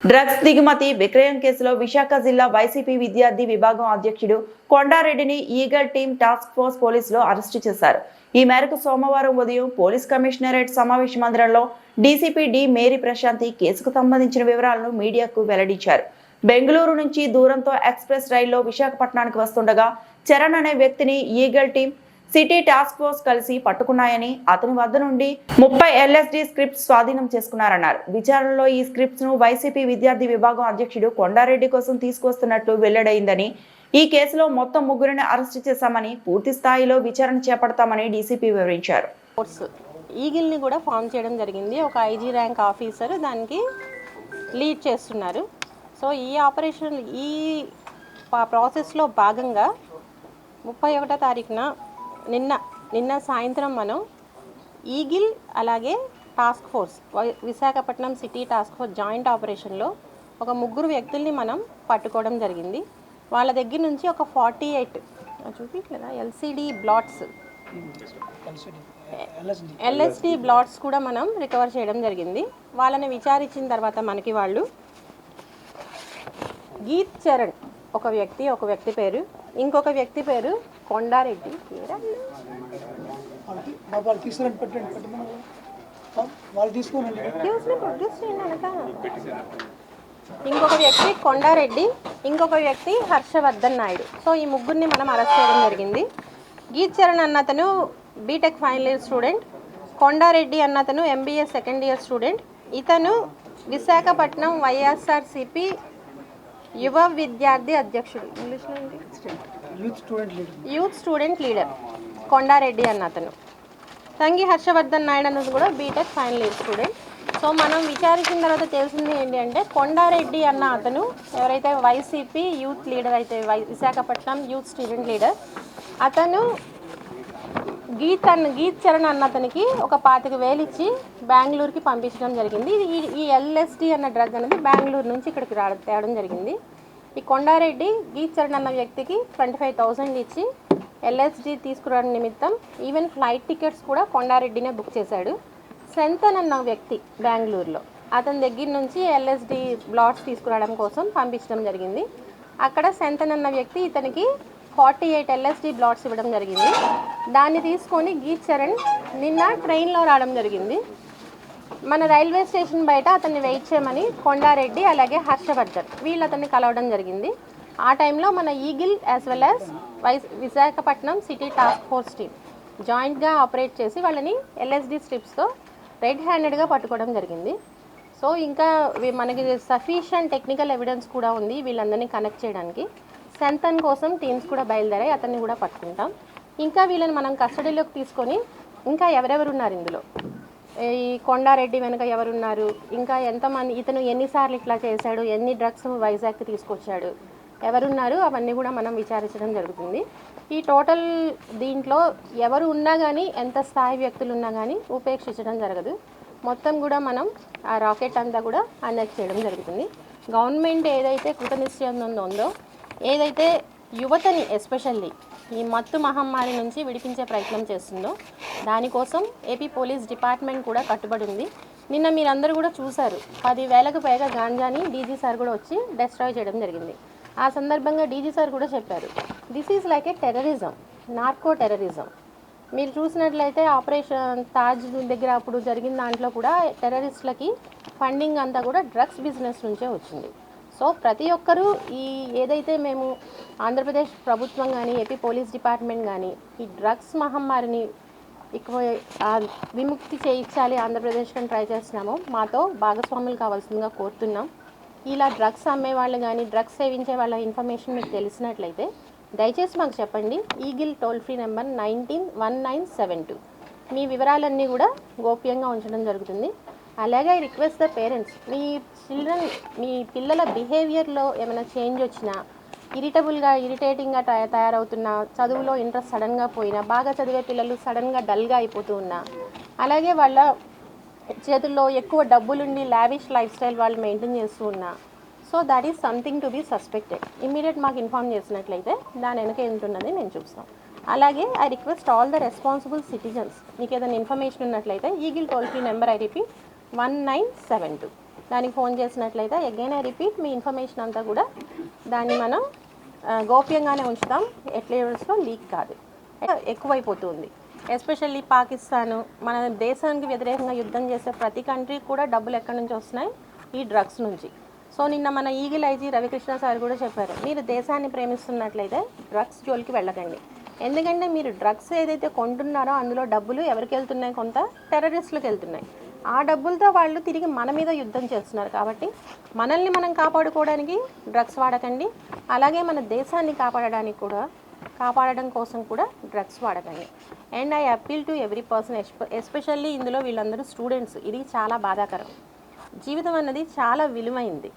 Drugs దిగుమతి విక్రయం కేసులో విశాఖ జిల్లా వైసీపీ విద్యార్థి విభాగం అధ్యక్షుడు కొండారెడ్డిని ఈగల్ టీమ్ టాస్క్ ఫోర్స్ పోలీసులు అరెస్టు చేశారు. ఈ మేరకు సోమవారం ఉదయం పోలీస్ కమిషనరేట్ సమావేశ మందిరంలో డీసీపీ డి మేరీ ప్రశాంతి కేసుకు సంబంధించిన వివరాలను మీడియాకు వెల్లడించారు. బెంగళూరు నుంచి దూరంతో ఎక్స్ప్రెస్ రైల్లో విశాఖపట్నానికి వస్తుండగా చరణ్ అనే వ్యక్తిని eagle team city task force కలిసి పట్టుకున్నాయని, అతని వద్ద నుండి 30 LSD స్క్రిప్ట్స్ స్వాధీనం చేసుకున్నారన్నారు. విచారణలో ఈ స్క్రిప్ట్స్ ను వైసీపీ విద్యార్థి విభాగం అధ్యక్షుడు కొండారెడ్డి కోసం తీసుకొస్తున్నట్లు వెల్లడైందని, ఈ కేసులో మొత్తం 3 అరెస్టు చేశామని, పూర్తి స్థాయిలో విచారణ చేపడతామని డీసీపీ వివరించారు. ఈగిల్ ని కూడా ఫామ్ చేయడం జరిగింది. ఒక ఐజీ ర్యాంక్ ఆఫీసర్ దానికి లీడ్ చేస్తున్నారు. సో ఈ ఆపరేషన్ ఈ ప్రాసెస్లో భాగంగా 31వ తారీఖున నిన్న సాయంత్రం మనం ఈగిల్ అలాగే task force Visakhapatnam city task force joint ఆపరేషన్లో ఒక 3 వ్యక్తుల్ని మనం పట్టుకోవడం జరిగింది. వాళ్ళ దగ్గర నుంచి ఒక 48 చూపించలేదా LSD బ్లాట్స్ కూడా మనం రికవర్ చేయడం జరిగింది. వాళ్ళని విచారించిన తర్వాత మనకి వాళ్ళు గీత్ చరణ్ ఒక వ్యక్తి పేరు, ఇంకొక వ్యక్తి పేరు కొండారెడ్డి, ఇంకొక వ్యక్తి కొండారెడ్డి, ఇంకొక వ్యక్తి హర్షవర్ధన్ నాయుడు. సో ఈ 3 మనం అరెస్ట్ చేయడం జరిగింది. గీత్ చరణ్ అన్నతను BTech final year student, Kondareddy అన్నతను MBA సెకండ్ ఇయర్ స్టూడెంట్. ఇతను విశాఖపట్నం వైఎస్ఆర్సిపి యువ విద్యార్థి అధ్యక్షుడు, ఇంగ్లీష్లో యూత్ స్టూడెంట్ లీడర్ కొండారెడ్డి అన్నతను. తంగి హర్షవర్ధన్ నాయుడు అన్నది కూడా BTech final year student. So మనం విచారించిన తర్వాత తెలిసింది ఏంటి అంటే, కొండారెడ్డి అన్న అతను ఎవరైతే వైసీపీ యూత్ లీడర్ అయితే విశాఖపట్నం యూత్ స్టూడెంట్ లీడర్, అతను గీత్ చరణ్ అన్న అతనికి ఒక 25,000 ఇచ్చి బెంగళూరుకి పంపించడం జరిగింది. ఈ LSD అన్న డ్రగ్ అనేది బెంగళూరు నుంచి ఇక్కడికి తేవడం జరిగింది. ఈ కొండారెడ్డి గీత్ చరణ్ అన్న వ్యక్తికి 25,000 ఇచ్చి LSD తీసుకురావడం నిమిత్తం ఈవెన్ ఫ్లైట్ టికెట్స్ కూడా కొండారెడ్డినే బుక్ చేశాడు. సెంతన్ అన్న వ్యక్తి బెంగళూరులో అతని దగ్గర నుంచి LSD బ్లాట్స్ తీసుకురావడం కోసం పంపించడం జరిగింది. అక్కడ సెంతన్ అన్న వ్యక్తి ఇతనికి 48 LSD బ్లాట్స్ ఇవ్వడం జరిగింది. దాన్ని తీసుకొని గీత్ చరణ్ నిన్న ట్రైన్లో రావడం జరిగింది. మన రైల్వే స్టేషన్ బయట అతన్ని వెయిట్ చేయమని కొండారెడ్డి అలాగే హర్షవర్ధన్ వీళ్ళు అతన్ని కలవడం జరిగింది. ఆ టైంలో మన Eagle as well as Visakhapatnam city task force team జాయింట్గా ఆపరేట్ చేసి వాళ్ళని LSD స్ట్రిప్స్తో రెడ్ హ్యాండెడ్గా పట్టుకోవడం జరిగింది. సో ఇంకా మనకి సఫిషియంట్ టెక్నికల్ ఎవిడెన్స్ కూడా ఉంది వీళ్ళందరినీ కనెక్ట్ చేయడానికి. సెంతన్ కోసం టీమ్స్ కూడా బయలుదేరాయి, అతన్ని కూడా పట్టుకుంటాం. ఇంకా వీళ్ళని మనం కస్టడీలోకి తీసుకొని ఇంకా ఎవరెవరు ఉన్నారు ఇందులో, ఈ కొండారెడ్డి వెనుక ఎవరున్నారు, ఇంకా ఎంతమంది, ఇతను ఎన్నిసార్లు ఇట్లా చేశాడు, ఎన్ని డ్రగ్స్ వైజాగ్కి తీసుకొచ్చాడు, ఎవరున్నారు, అవన్నీ కూడా మనం విచారించడం జరుగుతుంది. ఈ టోటల్ దీంట్లో ఎవరు ఉన్నా కానీ, ఎంత స్థాయి వ్యక్తులు ఉన్నా కానీ ఉపేక్షించడం జరగదు. మొత్తం కూడా మనం ఆ రాకెట్ అంతా కూడా అన్యాక్ చేయడం జరుగుతుంది. గవర్నమెంట్ ఏదైతే కృతనిశ్చయం ఉందో, ఏదైతే యువతని ఎస్పెషల్లీ ఈ మత్తు మహమ్మారి నుంచి విడిపించే ప్రయత్నం చేస్తుందో దానికోసం ఏపీ పోలీస్ డిపార్ట్మెంట్ కూడా కట్టుబడి ఉంది. నిన్న మీరందరూ కూడా చూశారు, 10,000కు పైగా గాంజాని డీజీ సార్ కూడా వచ్చి డిస్ట్రాయ్ చేయడం జరిగింది. ఆ సందర్భంగా డీజీ సార్ కూడా చెప్పారు, this is like A terrorism, narco terrorism. మీరు చూసినట్లయితే ఆపరేషన్ తాజ్ దగ్గర అప్పుడు జరిగిన దాంట్లో కూడా టెర్రరిస్టులకి ఫండింగ్ అంతా కూడా డ్రగ్స్ బిజినెస్ నుంచే వచ్చింది. సో ప్రతి ఒక్కరూ ఈ ఏదైతే మేము ఆంధ్రప్రదేశ్ ప్రభుత్వం కానీ ఏపీ పోలీస్ డిపార్ట్మెంట్ కానీ ఈ డ్రగ్స్ మహమ్మారిని విముక్తి చేయించాలి ఆంధ్రప్రదేశ్ అని ట్రై చేస్తున్నామో మాతో భాగస్వాములు కావాల్సిందిగా కోరుతున్నాం. ఇలా డ్రగ్స్ అమ్మే వాళ్ళు కానీ డ్రగ్స్ సేవించే వాళ్ళ ఇన్ఫర్మేషన్ మీకు తెలిసినట్లయితే దయచేసి మాకు చెప్పండి. Eagle toll free number 191972. మీ వివరాలన్నీ కూడా గోప్యంగా ఉంచడం జరుగుతుంది. అలాగే ఐ రిక్వెస్ట్ ద పేరెంట్స్, మీ పిల్లల బిహేవియర్లో ఏమైనా చేంజ్ వచ్చినా, ఇరిటేటింగ్గా తయారవుతున్నా, చదువులో ఇంట్రెస్ట్ సడన్గా పోయినా, బాగా చదివే పిల్లలు సడన్గా డల్గా అయిపోతూ ఉన్నా, అలాగే వాళ్ళ చేతుల్లో ఎక్కువ డబ్బులుండి లావిష్ లైఫ్ స్టైల్ వాళ్ళు మెయింటైన్ చేస్తూ ఉన్నా, so that is something to be suspected. Immediate మాకు ఇన్ఫార్మ్ చేసినట్లయితే దాని వెనక ఏంటున్నది నేను చూస్తాం. అలాగే I request all the responsible citizens, మీకు ఏదైనా ఇన్ఫర్మేషన్ ఉన్నట్లయితే eagle toll free number I repeat 1972. దానికి ఫోన్ చేసినట్లయితే అగైన్ ఐ రిపీట్ మీ ఇన్ఫర్మేషన్ అంతా కూడా దాన్ని మనం గోప్యంగానే ఉంచుతాం, ఎట్లా లీక్ కాదు. ఎక్కువైపోతుంది. ఎస్పెషల్లీ పాకిస్తాను, మన దేశానికి వ్యతిరేకంగా యుద్ధం చేసే ప్రతి కంట్రీకి కూడా డబ్బులు ఎక్కడి నుంచి వస్తున్నాయి? ఈ డ్రగ్స్ నుంచి. సో నిన్న మన ఈగిల్ ఐజీ రవికృష్ణ సార్ కూడా చెప్పారు, మీరు దేశాన్ని ప్రేమిస్తున్నట్లయితే డ్రగ్స్ జోలికి వెళ్ళకండి. ఎందుకంటే మీరు డ్రగ్స్ ఏదైతే కొంటున్నారో అందులో డబ్బులు ఎవరికి వెళ్తున్నాయి? కొంత టెర్రరిస్టులకు వెళ్తున్నాయి. ఆ డబ్బులతో వాళ్ళు తిరిగి మన మీద యుద్ధం చేస్తున్నారు. కాబట్టి మనల్ని మనం కాపాడుకోవడానికి డ్రగ్స్ వాడకండి, అలాగే మన దేశాన్ని కాపాడడం కోసం కూడా డ్రగ్స్ వాడకండి. And I appeal to every person, especially ఇందులో వీళ్ళందరూ స్టూడెంట్స్. ఇది చాలా బాధాకరం. జీవితం అన్నది చాలా విలువైంది.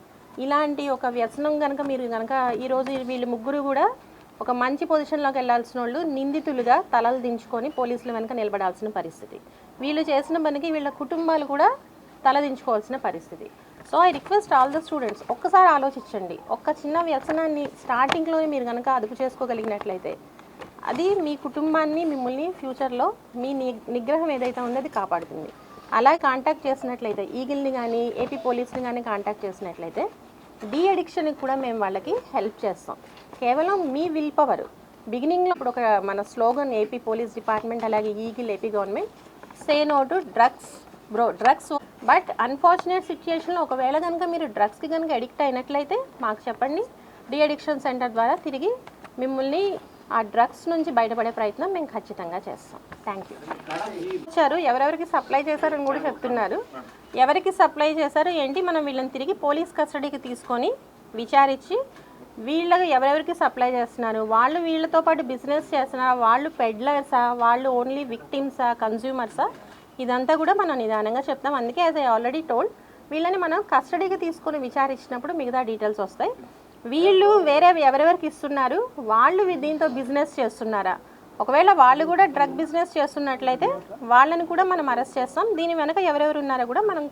ఇలాంటి ఒక వ్యసనం కనుక మీరు ఈరోజు వీళ్ళు ముగ్గురు కూడా ఒక మంచి పొజిషన్లోకి వెళ్ళాల్సిన వాళ్ళు నిందితులుగా తలలు దించుకొని పోలీసుల వెనక నిలబడాల్సిన పరిస్థితి. వీళ్ళు చేసిన పనికి వీళ్ళ కుటుంబాలు కూడా తలదించుకోవాల్సిన పరిస్థితి. So I request all the students, ఒక్కసారి ఆలోచించండి. ఒక్క చిన్న వ్యసనాన్ని స్టార్టింగ్లోనే మీరు కనుక అదుపు చేసుకోగలిగినట్లయితే అది మీ కుటుంబాన్ని, మిమ్మల్ని ఫ్యూచర్లో మీ నిగ్రహం ఏదైతే ఉందో అది కాపాడుతుంది. అలాగే కాంటాక్ట్ చేసినట్లయితే ఈగిల్ని కానీ ఏపీ పోలీస్ని కానీ కాంటాక్ట్ చేసినట్లయితే డీ అడిక్షన్కి కూడా మేము వాళ్ళకి హెల్ప్ చేస్తాం. కేవలం మీ విల్ పవర్. బిగినింగ్లో ఇప్పుడు ఒక మన స్లోగన్ ఏపీ పోలీస్ డిపార్ట్మెంట్ అలాగే Eagle AP government, say no to drugs drugs. But unfortunate సిచ్యుయేషన్లో ఒకవేళ కనుక మీరు డ్రగ్స్కి కనుక అడిక్ట్ అయినట్లయితే మాకు చెప్పండి. డీ అడిక్షన్ సెంటర్ ద్వారా తిరిగి మిమ్మల్ని ఆ డ్రగ్స్ నుంచి బయటపడే ప్రయత్నం మేము ఖచ్చితంగా చేస్తాం. Thank you. వచ్చారు, ఎవరెవరికి సప్లై చేశారని కూడా చెప్తున్నారు. ఎవరికి సప్లై చేశారు ఏంటి, మనం వీళ్ళని తిరిగి పోలీస్ కస్టడీకి తీసుకొని విచారించి వీళ్ళకి ఎవరెవరికి సప్లై చేస్తున్నారు, వాళ్ళు వీళ్ళతో పాటు బిజినెస్ చేస్తున్నారా, వాళ్ళు పెడ్లర్సా, వాళ్ళు ఓన్లీ విక్టిమ్సా, కన్జ్యూమర్సా, ఇదంతా కూడా మనం నిదానంగా చెప్తాం. అందుకే యాజ్ ఐ ఆల్రెడీ టోల్డ్, వీళ్ళని మనం కస్టడీకి తీసుకొని విచారించినప్పుడు మిగతా డీటెయిల్స్ వస్తాయి. వీళ్ళు ఎవరెవరికి ఇస్తున్నారు, వాళ్ళు దీంతో బిజినెస్ చేస్తున్నారా, ఒకవేళ వాళ్ళు కూడా డ్రగ్ బిజినెస్ చేస్తున్నట్లయితే వాళ్ళని కూడా మనం అరెస్ట్ చేస్తాం. దీని వెనక ఎవరెవరు ఉన్నారో కూడా మనం